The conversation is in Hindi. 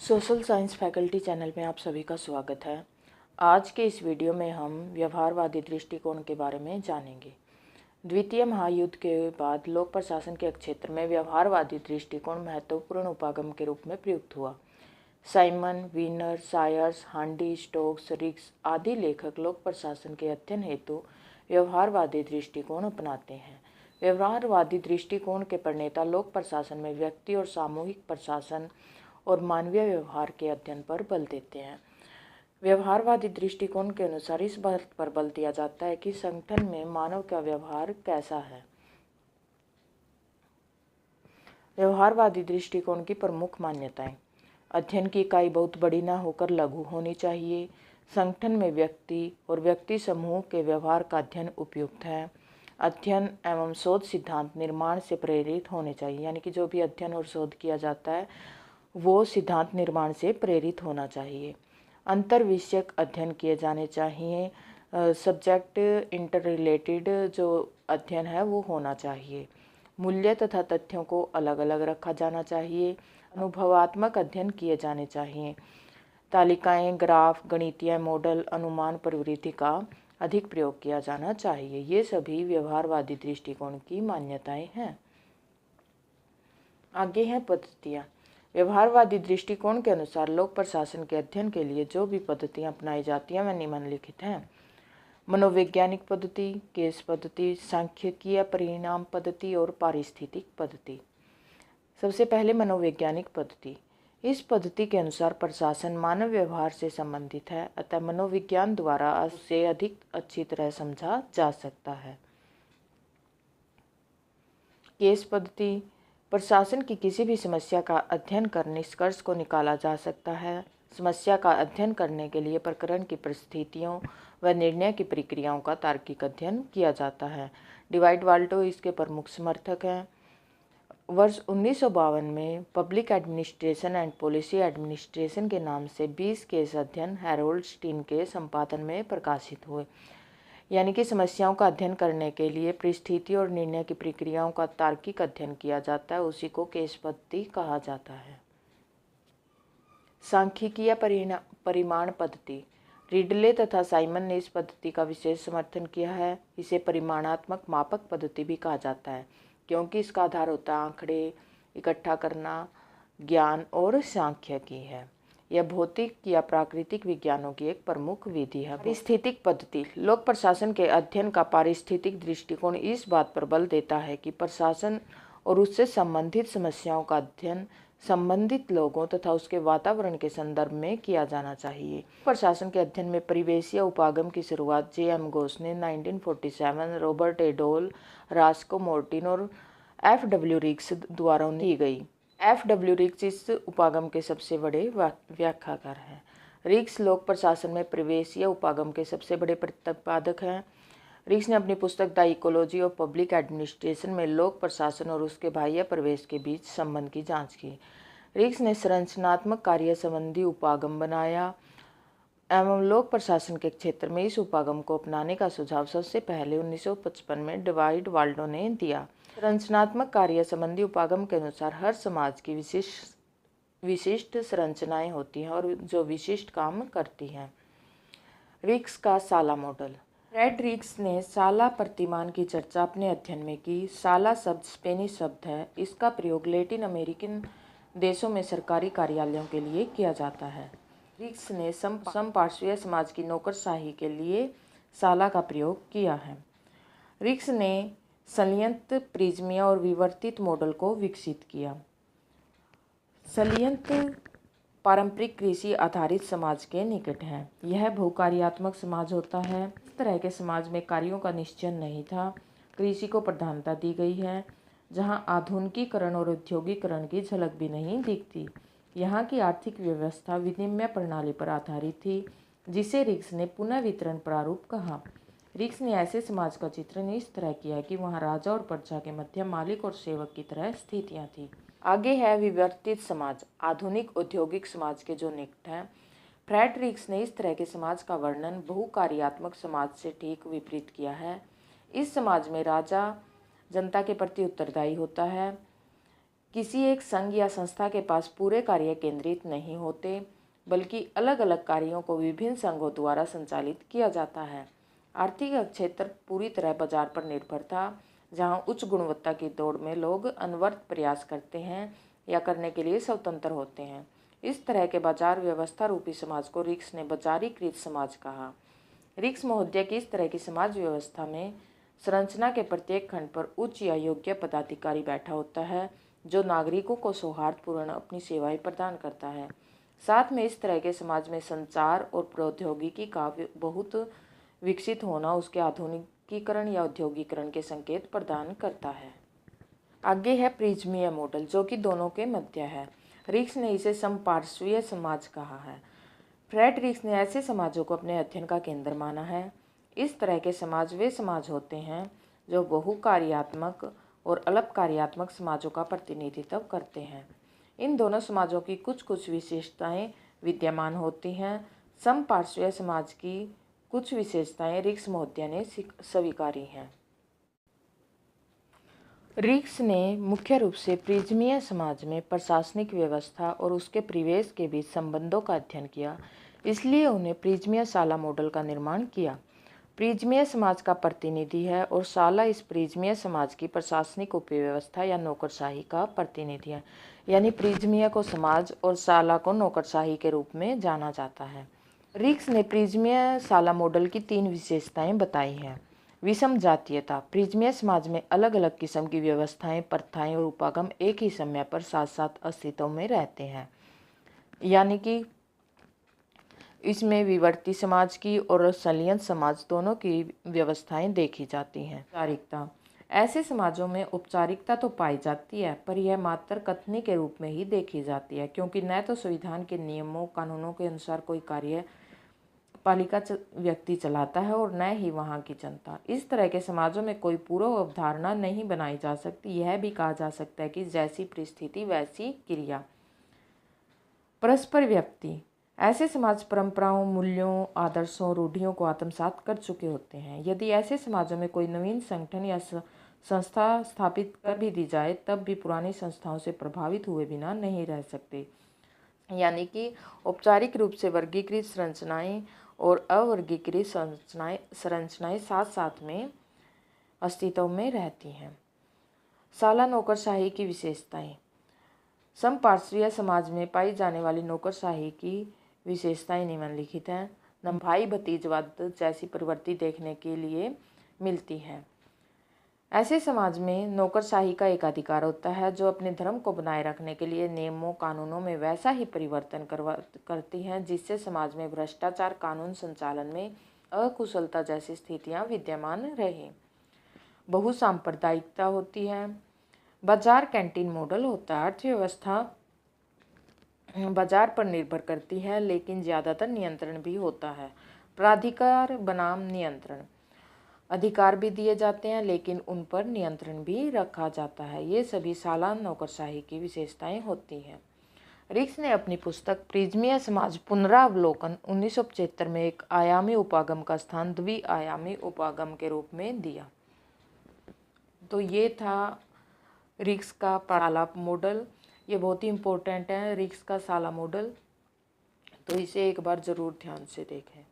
सोशल साइंस फैकल्टी चैनल में आप सभी का स्वागत है। आज के इस वीडियो में हम व्यवहारवादी दृष्टिकोण के बारे में जानेंगे। द्वितीय महायुद्ध के बाद लोक प्रशासन के क्षेत्र में व्यवहारवादी दृष्टिकोण महत्वपूर्ण उपागम के रूप में प्रयुक्त हुआ। साइमन, वीनर, सायर्स, हांडी, स्टोक्स, रिग्स आदि लेखक लोक प्रशासन के अध्ययन हेतु व्यवहारवादी दृष्टिकोण अपनाते हैं। व्यवहारवादी दृष्टिकोण के प्रणेता लोक प्रशासन में व्यक्ति और सामूहिक प्रशासन और मानवीय व्यवहार के अध्ययन पर बल देते हैं। व्यवहारवादी दृष्टिकोण के अनुसार इस बात पर बल दिया जाता है कि संगठन में मानव का व्यवहार कैसा है। व्यवहारवादी दृष्टिकोण की प्रमुख मान्यताएं: अध्ययन की इकाई बहुत बड़ी न होकर लघु होनी चाहिए। संगठन में व्यक्ति और व्यक्ति समूह के व्यवहार का अध्ययन उपयुक्त है। अध्ययन एवं शोध सिद्धांत निर्माण से प्रेरित होने चाहिए, यानी कि जो भी अध्ययन और शोध किया जाता है वो सिद्धांत निर्माण से प्रेरित होना चाहिए। अंतर विषयक अध्ययन किए जाने चाहिए। सब्जेक्ट इंटर रिलेटेड जो अध्ययन है वो होना चाहिए। मूल्य तथा तथ्यों को अलग अलग रखा जाना चाहिए। अनुभवात्मक अध्ययन किए जाने चाहिए। तालिकाएं, ग्राफ, गणितीय मॉडल, अनुमान प्रवृत्ति का अधिक प्रयोग किया जाना चाहिए। ये सभी व्यवहारवादी दृष्टिकोण की मान्यताएं हैं। आगे हैं पद्धतियाँ। व्यवहारवादी दृष्टिकोण के अनुसार लोक प्रशासन के अध्ययन के लिए जो भी पद्धतियाँ अपनाई जाती हैं वे निम्नलिखित हैं: मनोवैज्ञानिक पद्धति, केस पद्धति, सांख्यिकीय परिणाम पद्धति और पारिस्थितिक पद्धति। सबसे पहले मनोवैज्ञानिक पद्धति। इस पद्धति के अनुसार प्रशासन मानव व्यवहार से संबंधित है, अतः मनोविज्ञान द्वारा उसे अधिक अच्छी तरह समझा जा सकता है। केस पद्धति। प्रशासन की किसी भी समस्या का अध्ययन कर निष्कर्ष को निकाला जा सकता है। समस्या का अध्ययन करने के लिए प्रकरण की परिस्थितियों व निर्णय की प्रक्रियाओं का तार्किक अध्ययन किया जाता है। डिवाइड वाल्टो इसके प्रमुख समर्थक हैं। वर्ष 1952 में public administration and policy administration के नाम से 20 केस अध्ययन हैरोल्ड स्टीन के संपादन में प्रकाशित हुए। यानी कि समस्याओं का अध्ययन करने के लिए परिस्थिति और निर्णय की प्रक्रियाओं का तार्किक अध्ययन किया जाता है, उसी को केस पद्धति कहा जाता है। सांख्यिकीय परिमाण पद्धति। रिडले तथा साइमन ने इस पद्धति का विशेष समर्थन किया है। इसे परिमाणात्मक मापक पद्धति भी कहा जाता है, क्योंकि इसका आधार होता है आंकड़े इकट्ठा करना, ज्ञान और सांख्यिकी है। यह भौतिक या प्राकृतिक विज्ञानों की एक प्रमुख विधि है। पारिस्थितिक पद्धति। लोक प्रशासन के अध्ययन का पारिस्थितिक दृष्टिकोण इस बात पर बल देता है कि प्रशासन और उससे संबंधित समस्याओं का अध्ययन संबंधित लोगों तथा उसके वातावरण के संदर्भ में किया जाना चाहिए। प्रशासन के अध्ययन में परिवेशीय उपागम की शुरुआत J.M. घोष ने 1947, रॉबर्ट ए डोल, रास्को मोर्टिन और F.W. रिग्स द्वारा की गई। F.W. रिग्स इस उपागम के सबसे बड़े व्याख्याकार हैं। रिग्स लोक प्रशासन में परिवेशीय उपागम के सबसे बड़े प्रतिपादक हैं। रिग्स ने अपनी पुस्तक the ecology of public administration में लोक प्रशासन और उसके बाह्य प्रवेश के बीच संबंध की जांच की। रिग्स ने संरचनात्मक कार्य संबंधी उपागम बनाया एवं लोक प्रशासन के क्षेत्र में इस उपागम को अपनाने का सुझाव सबसे पहले 1955 में डिवाइड वाल्डो ने दिया। संरचनात्मक कार्य संबंधी उपागम के अनुसार हर समाज की विशिष्ट संरचनाएं होती हैं और जो विशिष्ट काम करती हैं। रिग्स का साला मॉडल। फ्रेड रिग्स ने साला प्रतिमान की चर्चा अपने अध्ययन में की। साला शब्द स्पेनिश शब्द है। इसका प्रयोग लैटिन अमेरिकन देशों में सरकारी कार्यालयों के लिए किया जाता है। रिग्स ने समपार्श्वीय समाज की नौकरशाही के लिए साला का प्रयोग किया है। रिग्स ने संलयंत, प्रिज्मीय और विवर्तित मॉडल को विकसित किया। संलयंत पारंपरिक कृषि आधारित समाज के निकट है। यह बहुकार्यात्मक समाज होता है। इस तरह के समाज में कार्यों का निश्चय नहीं था। कृषि को प्रधानता दी गई है, जहाँ आधुनिकीकरण और औद्योगिकरण की झलक भी नहीं दिखती। यहाँ की आर्थिक व्यवस्था विनिमय प्रणाली पर आधारित थी, जिसे रिग्स ने पुनः वितरण प्रारूप कहा। रिग्स ने ऐसे समाज का चित्रण इस तरह किया कि वहाँ राजा और प्रजा के मध्य मालिक और सेवक की तरह स्थितियाँ थी। आगे है विवर्तित समाज, आधुनिक औद्योगिक समाज के जो निकट हैं। फ्रेड रिग्स ने इस तरह के समाज का वर्णन बहुकार्यात्मक समाज से ठीक विपरीत किया है। इस समाज में राजा जनता के प्रति उत्तरदायी होता है। किसी एक संघ या संस्था के पास पूरे कार्य केंद्रित नहीं होते, बल्कि अलग अलग कार्यों को विभिन्न संघों द्वारा संचालित किया जाता है। आर्थिक क्षेत्र पूरी तरह बाजार पर निर्भर था, जहां उच्च गुणवत्ता की दौड़ में लोग अनवरत प्रयास करते हैं या करने के लिए स्वतंत्र होते हैं। इस तरह के बाजार व्यवस्था रूपी समाज को रिक्स ने बाजारीकृत समाज कहा। रिक्स महोदय की इस तरह की समाज व्यवस्था में संरचना के प्रत्येक खंड पर उच्च या योग्य पदाधिकारी बैठा होता है, जो नागरिकों को सौहार्दपूर्ण अपनी सेवाएं प्रदान करता है। साथ में इस तरह के समाज में संचार और प्रौद्योगिकी का बहुत विकसित होना उसके आधुनिकीकरण या औद्योगिकरण के संकेत प्रदान करता है। आगे है प्रिज्मीय मॉडल, जो कि दोनों के मध्य है। रिक्स ने इसे समपार्श्वीय समाज कहा है। फ्रेडरिक्स ने ऐसे समाजों को अपने अध्ययन का केंद्र माना है। इस तरह के समाज वे समाज होते हैं जो बहुकार्यात्मक और अल्प कार्यात्मक समाजों का प्रतिनिधित्व करते हैं। इन दोनों समाजों की कुछ कुछ विशेषताएं विद्यमान होती हैं। समपार्श्वीय समाज की कुछ विशेषताएं रिक्स महोदय ने स्वीकारी हैं। रिक्स ने मुख्य रूप से प्रिज्मीय समाज में प्रशासनिक व्यवस्था और उसके परिवेश के बीच संबंधों का अध्ययन किया, इसलिए उन्हें प्रिज्मीय शाला मॉडल का निर्माण किया। प्रिज्मीय समाज का प्रतिनिधि है और शाला इस प्रिज्मीय समाज की प्रशासनिक उपव्यवस्था या नौकरशाही का प्रतिनिधि है। यानी प्रिज्मीय को समाज और शाला को नौकरशाही के रूप में जाना जाता है। रिक्स ने प्रिज्मीय शाला मॉडल की 3 विशेषताएं बताई हैं। विषम जातीयता। प्रिज्मीय समाज में अलग अलग किस्म की व्यवस्थाएं, प्रथाएं और उपागम एक ही समय पर साथ साथ अस्तित्व में रहते हैं। यानी कि इसमें विवर्ती समाज की और संलयन समाज दोनों की व्यवस्थाएं देखी जाती हैं। औपचारिकता। ऐसे समाजों में औपचारिकता तो पाई जाती है, पर यह मात्र कथनी के रूप में ही देखी जाती है, क्योंकि न तो संविधान के नियमों कानूनों के अनुसार कोई कार्य पालिका व्यक्ति चलाता है और न ही वहाँ की जनता। इस तरह के समाजों में कोई पूर्व अवधारणा नहीं बनाई जा सकती। यह भी कहा जा सकता है कि जैसी परिस्थिति वैसी क्रिया। परस्पर व्यक्ति। ऐसे समाज परंपराओं, मूल्यों, आदर्शों, रूढ़ियों को आत्मसात कर चुके होते हैं। यदि ऐसे समाजों में कोई नवीन संगठन या संस्था स्थापित कर भी दी जाए, तब भी पुरानी संस्थाओं से प्रभावित हुए बिना नहीं रह सकते। यानी कि औपचारिक रूप से वर्गीकृत संरचनाएं और अवर्गीकृत संरचनाएं साथ साथ में अस्तित्व में रहती हैं। शाला नौकरशाही की विशेषताएं। समपार्श्वीय समाज में पाई जाने वाली नौकरशाही की विशेषताएं निम्नलिखित हैं। भाई भतीजवाद जैसी प्रवृत्ति देखने के लिए मिलती है। ऐसे समाज में नौकरशाही का एक अधिकार होता है, जो अपने धर्म को बनाए रखने के लिए नियमों कानूनों में वैसा ही परिवर्तन करती हैं जिससे समाज में भ्रष्टाचार, कानून संचालन में अकुशलता जैसी स्थितियां विद्यमान रहे। बहुसांप्रदायिकता होती है। बाजार कैंटीन मॉडल होता है। अर्थव्यवस्था बाजार पर निर्भर करती है, लेकिन ज़्यादातर नियंत्रण भी होता है। प्राधिकार बनाम नियंत्रण। अधिकार भी दिए जाते हैं, लेकिन उन पर नियंत्रण भी रखा जाता है। ये सभी शाला नौकरशाही की विशेषताएं होती हैं। रिक्स ने अपनी पुस्तक प्रिज्मीय समाज पुनरावलोकन 1975 में एक आयामी उपागम का स्थान द्विआयामी उपागम के रूप में दिया। तो ये था रिक्स का शाला मॉडल। ये बहुत ही इम्पोर्टेंट है, रिक्स का शाला मॉडल। तो इसे एक बार ज़रूर ध्यान से देखें।